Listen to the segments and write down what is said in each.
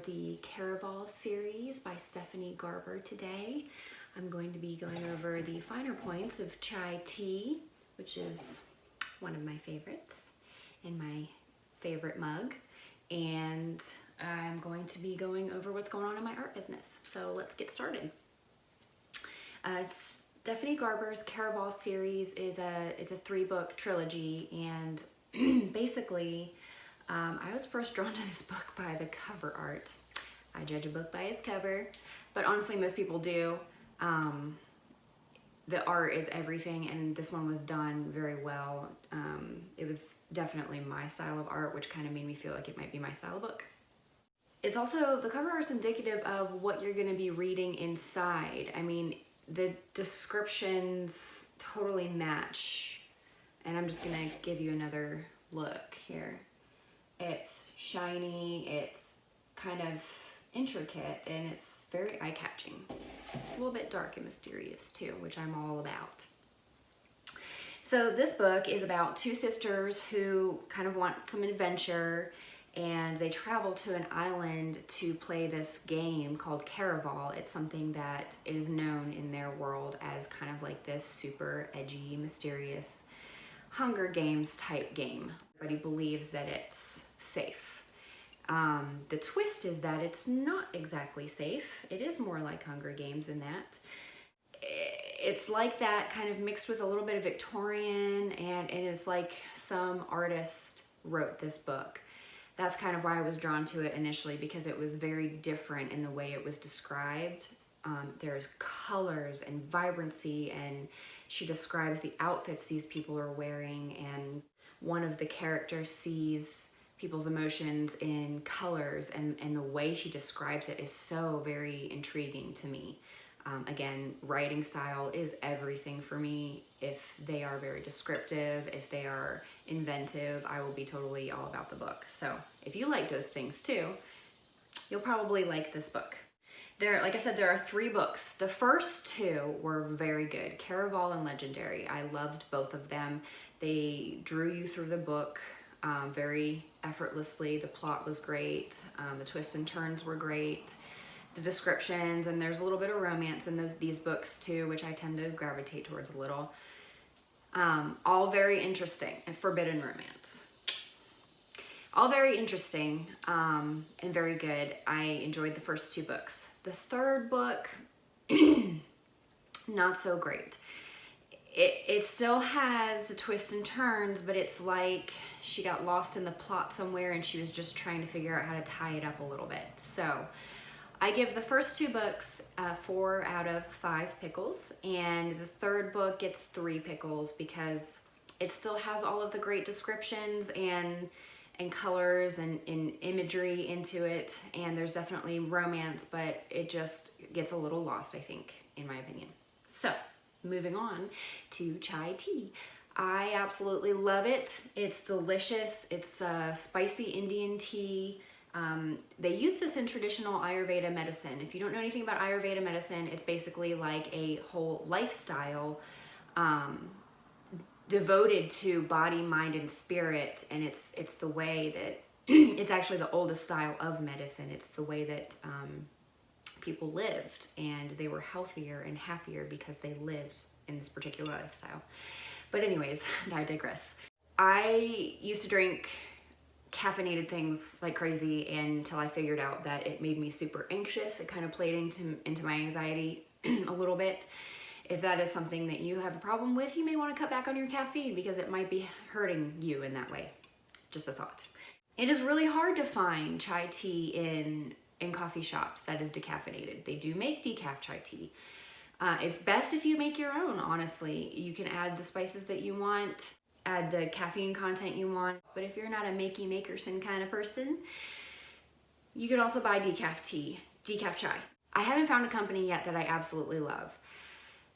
the Caraval Series by Stephanie Garner today. I'm going to be going over the finer points of chai tea, which is one of my favorites in my favorite mug. And I'm going to be going over what's going on in my art business. So let's get started. Stephanie Garner's Caraval Series is it's a 3-book trilogy, and basically I was first drawn to this book by the cover art. I judge a book by its cover, but honestly most people do. The art is everything, and this one was done very well. It was definitely my style of art, which kind of made me feel like it might be my style of book. It's also, the cover art is indicative of what you're going to be reading inside. I mean, the descriptions totally match, and I'm just going to give you another look here. It's shiny, it's kind of intricate, and it's very eye-catching. A little bit dark and mysterious too, which I'm all about. So this book is about 2 sisters who kind of want some adventure, and they travel to an island to play this game called Caraval. It's something that is known in their world as kind of like this super edgy, mysterious Hunger Games type game. Everybody believes that it's safe. The twist is that it's not exactly safe. It is more like Hunger Games in that. It's like that, kind of mixed with a little bit of Victorian, and it is like some artist wrote this book. That's kind of why I was drawn to it initially, because it was very different in the way it was described. There's colors and vibrancy, and she describes the outfits these people are wearing, and one of the characters sees people's emotions in colors, and the way she describes it is so very intriguing to me. Again, writing style is everything for me. If they are very descriptive, if they are inventive, I will be totally all about the book. So if you like those things too, you'll probably like this book. Like I said, there are 3 books. The first 2 were very good, Caraval and Legendary. I loved both of them. They drew you through the book very effortlessly. The plot was great. The twists and turns were great. The descriptions, and there's a little bit of romance in these books too, which I tend to gravitate towards a little. All very interesting, and forbidden romance. All very interesting and very good. I enjoyed the first 2 books. The 3rd book, not so great. It still has the twists and turns, but it's like she got lost in the plot somewhere and she was just trying to figure out how to tie it up a little bit. So I give the first 2 books 4 out of 5 pickles, and the 3rd book gets 3 pickles because it still has all of the great descriptions and colors and imagery into it, and there's definitely romance, but it just gets a little lost, I think, in my opinion. So moving on to chai tea. I absolutely love it. It's delicious. It's spicy Indian tea. They use this in traditional Ayurveda medicine. If you don't know anything about Ayurveda medicine, it's basically like a whole lifestyle devoted to body, mind, and spirit. And it's the way that it's actually the oldest style of medicine. It's the way that people lived, and they were healthier and happier because they lived in this particular lifestyle. But anyways, I digress. I used to drink caffeinated things like crazy until I figured out that it made me super anxious. It kind of played into my anxiety a little bit. If that is something that you have a problem with, you may want to cut back on your caffeine because it might be hurting you in that way. Just a thought. It is really hard to find chai tea in coffee shops that is decaffeinated. They do make decaf chai tea. It's best if you make your own, honestly. You can add the spices that you want, add the caffeine content you want, but if you're not a makey makerson kind of person, you can also buy decaf tea, decaf chai. I haven't found a company yet that I absolutely love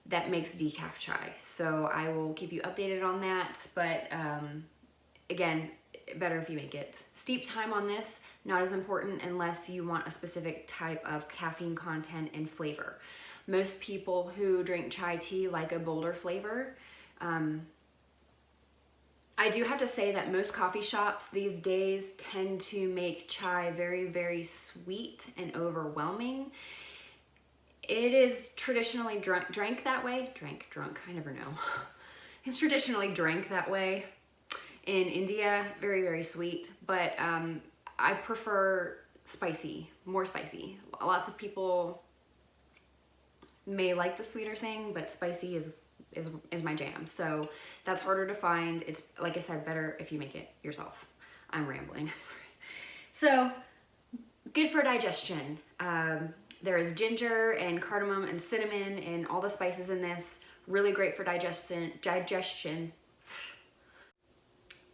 that makes decaf chai, so I will keep you updated on that, but again, better if you make it. Steep time on this, not as important unless you want a specific type of caffeine content and flavor. Most people who drink chai tea like a bolder flavor. I do have to say that most coffee shops these days tend to make chai very, very sweet and overwhelming. It is traditionally drank that way. Drunk, I never know. It's traditionally drank that way in India, very, very sweet, but I prefer spicy, more spicy. Lots of people may like the sweeter thing, but spicy is my jam. So that's harder to find. It's, like I said, better if you make it yourself. I'm rambling, I'm sorry. So good for digestion. There is ginger and cardamom and cinnamon and all the spices in this. Really great for digestion.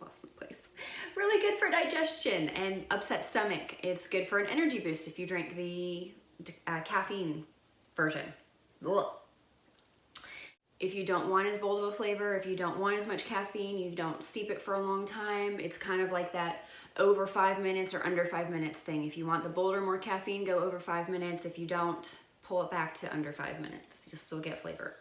Lost my place. Really good for digestion and upset stomach. It's good for an energy boost if you drink the caffeine version. Ugh. If you don't want as bold of a flavor, if you don't want as much caffeine, you don't steep it for a long time, it's kind of like that over 5 minutes or under 5 minutes thing. If you want the bolder, more caffeine, go over 5 minutes. If you don't, pull it back to under 5 minutes. You'll still get flavor.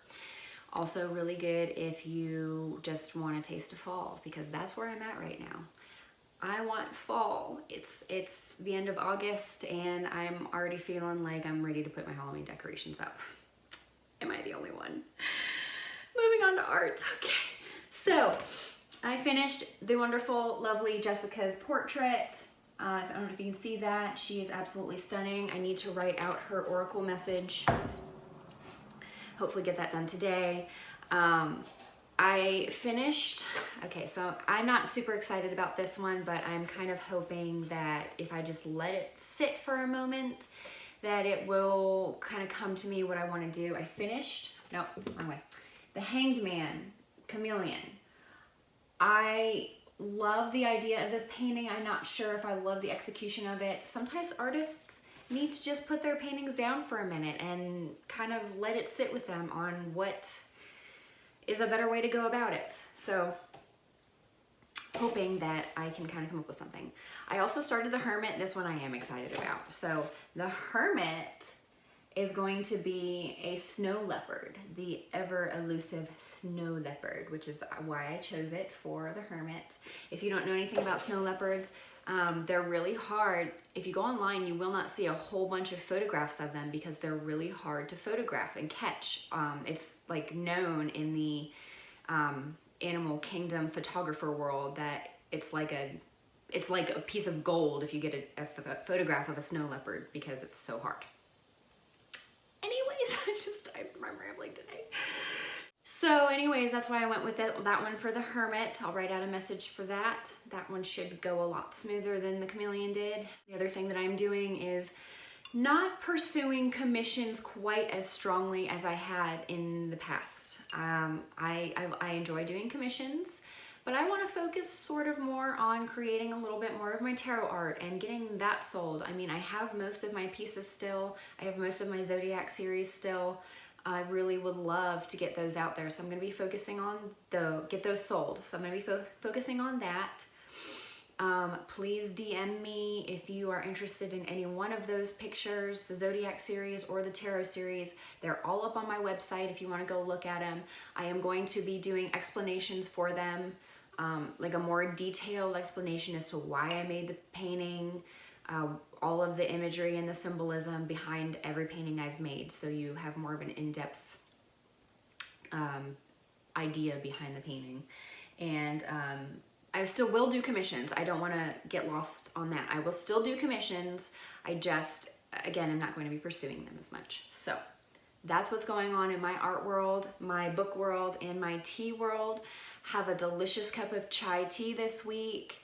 Also really good if you just want to taste of fall, because that's where I'm at right now. I want fall. It's the end of August and I'm already feeling like I'm ready to put my Halloween decorations up. Am I the only one? Moving on to art. Okay, so I finished the wonderful, lovely Jessica's portrait. I don't know if you can see that. She is absolutely stunning. I need to write out her oracle message. Hopefully get that done today. I finished, okay, so I'm not super excited about this one, but I'm kind of hoping that if I just let it sit for a moment, that it will kind of come to me what I want to do. I finished, no, wrong way. The Hanged Man, Chameleon. I love the idea of this painting. I'm not sure if I love the execution of it. Sometimes artists need to just put their paintings down for a minute and kind of let it sit with them on what is a better way to go about it. So hoping that I can kind of come up with something. I also started the Hermit. This one I am excited about. So the Hermit is going to be a snow leopard, the ever elusive snow leopard, which is why I chose it for the Hermit. If you don't know anything about snow leopards, they're really hard. If you go online, you will not see a whole bunch of photographs of them because they're really hard to photograph and catch. It's like known in the animal kingdom photographer world that it's like a piece of gold if you get a photograph of a snow leopard because it's so hard. Anyways, I'm rambling today. So anyways, that's why I went with that one for the Hermit. I'll write out a message for that. That one should go a lot smoother than the Chameleon did. The other thing that I'm doing is not pursuing commissions quite as strongly as I had in the past. I enjoy doing commissions, but I want to focus sort of more on creating a little bit more of my tarot art and getting that sold. I mean, I have most of my pieces still. I have most of my Zodiac series still. I really would love to get those out there. So I'm going to be focusing on get those sold. So I'm going to be focusing on that. Please DM me if you are interested in any one of those pictures, the Zodiac series or the Tarot series. They're all up on my website if you want to go look at them. I am going to be doing explanations for them, like a more detailed explanation as to why I made the painting, all of the imagery and the symbolism behind every painting I've made, so you have more of an in-depth idea behind the painting. And I still will do commissions. I don't want to get lost on that. I will still do commissions. I just, again, I'm not going to be pursuing them as much. So that's what's going on in my art world, my book world, and my tea world. Have a delicious cup of chai tea this week.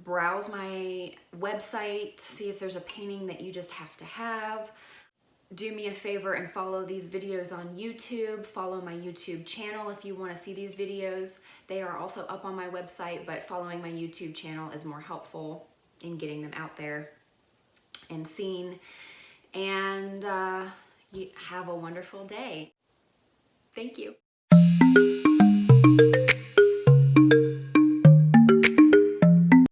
Browse my website, see if there's a painting that you just have to have. Do me a favor and follow these videos on YouTube. Follow my YouTube channel if you want to see these videos. They are also up on my website, but following my YouTube channel is more helpful in getting them out there and seen. And you have a wonderful day. Thank you.